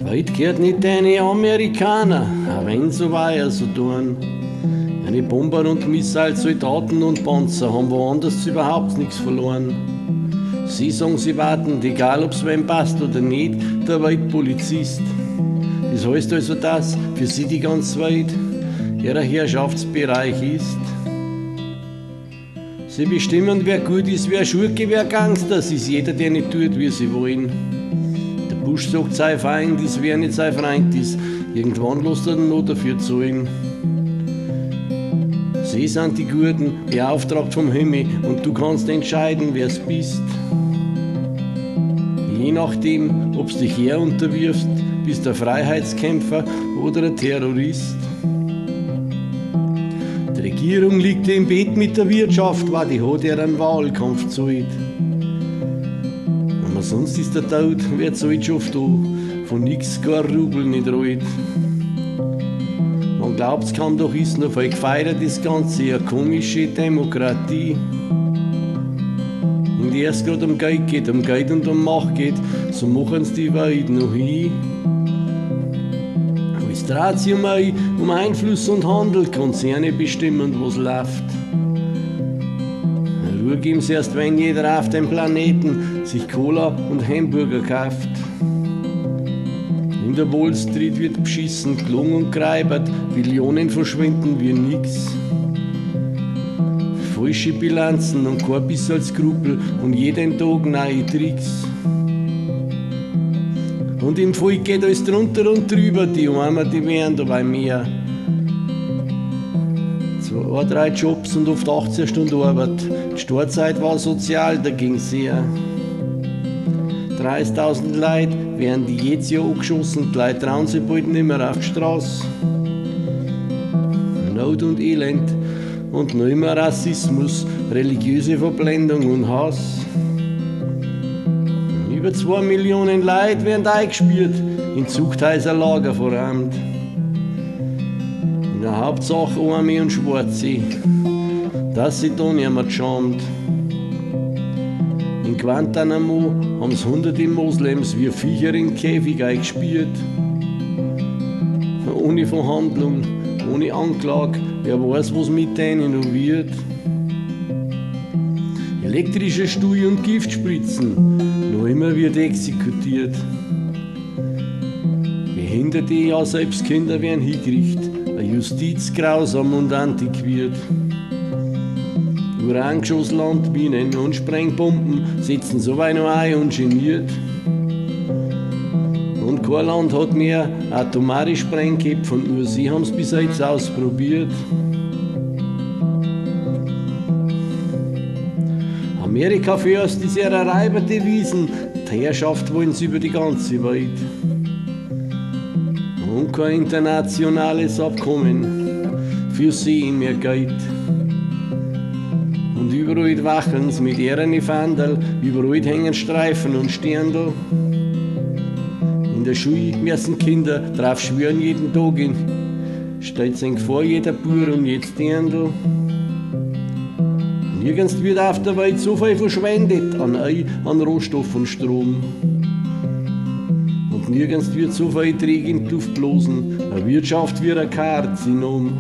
Die Welt gehört nicht deine Amerikaner, auch wenn so weiter so tun. Eine Bomber und Missiles, Soldaten und Panzer haben woanders überhaupt nichts verloren. Sie sagen, sie warten, egal ob's wem passt oder nicht, der Weltpolizist. Das heißt also, dass für sie die ganze Welt ihrer Herrschaftsbereich ist. Sie bestimmen, wer gut ist, wer Schurke, wer Gangster, es ist jeder, der nicht tut, wie sie wollen. Der Busch sagt, sei Feind ist, wer nicht sein Freund ist, irgendwann lässt er noch dafür zahlen. Sie sind die Guten, beauftragt vom Himmel, und du kannst entscheiden, wer's bist. Je nachdem, ob's dich unterwirfst, bist du ein Freiheitskämpfer oder ein Terrorist. Die Regierung liegt im Bett mit der Wirtschaft, weil die hat ja einen Wahlkampf gezahlt. Aber sonst ist der Tod, wer zahlt schon oft an, von nix gar Rubel nicht rollt. Man glaubt's kaum, doch ist noch voll gefeiert das Ganze, eine komische Demokratie. In der es grad um Geld geht, um Geld und um Macht geht, so machen's die Welt noch hin. Es dreht sich um Einfluss und Handel, Konzerne bestimmen, was läuft. Ruhe geben's erst, wenn jeder auf dem Planeten sich Cola und Hamburger kauft. In der Wall Street wird beschissen, gelungen und gereibert, Billionen verschwinden wie nix. Falsche Bilanzen und kein Biss als Skrupel und jeden Tag neue Tricks. Und im Volk geht alles drunter und drüber, die Armen, die wären da bei mir. 2, 3 Jobs und oft 18 Stunden Arbeit. Die Startzeit war sozial, da ging's sehr. 30.000 Leute werden die jedes Jahr angeschossen, die Leute trauen sich bald nicht mehr auf die Straße. Not und Elend und noch immer Rassismus, religiöse Verblendung und Hass. Über 2 Millionen Leute werden eingesperrt, in Zuchthäuserlager verrammt. In der Hauptsache Arme und Schwarze, dass sie da nicht mehr schamt. In Guantanamo haben's hunderte Moslems wie Viecher in Käfig eingesperrt. Ohne Verhandlung, ohne Anklage, wer weiß, was mit denen noch wird. Elektrische Stuhl und Giftspritzen, noch immer wird exekutiert. Behinderte, ja selbst Kinder werden hingerichtet, eine Justiz grausam und antiquiert. Urangeschoss, Landminen und Sprengbomben setzen so weit noch ein und geniert. Und kein Land hat mehr atomare Sprengköpfe, und nur sie haben's bis jetzt ausprobiert. Amerika first ist ihre Reiberdevisen, die Herrschaft wollen sie über die ganze Welt. Und kein internationales Abkommen, für sie mehr Geld. Und überall wachen's mit ihren Fandel, überall hängen Streifen und Sterndl. In der Schule müssen Kinder drauf schwören jeden Tag in, stellt's ihnen vor jeder Bur und jedes Dirndl. Nirgends wird auf der Welt so viel verschwendet an Rohstoff und Strom. Und nirgends wird so viel Dreck in die Luft bloßen, eine Wirtschaft wie ein Karzinom.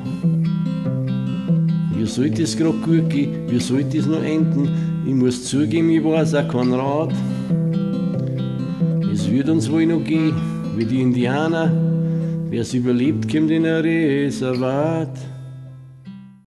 Wie sollte es grad gut gehen, wie sollte es noch enden? Ich muss zugeben, ich weiß auch kein Rat. Es wird uns wohl noch gehen, wie die Indianer, wer's überlebt, kommt in ein Reservat.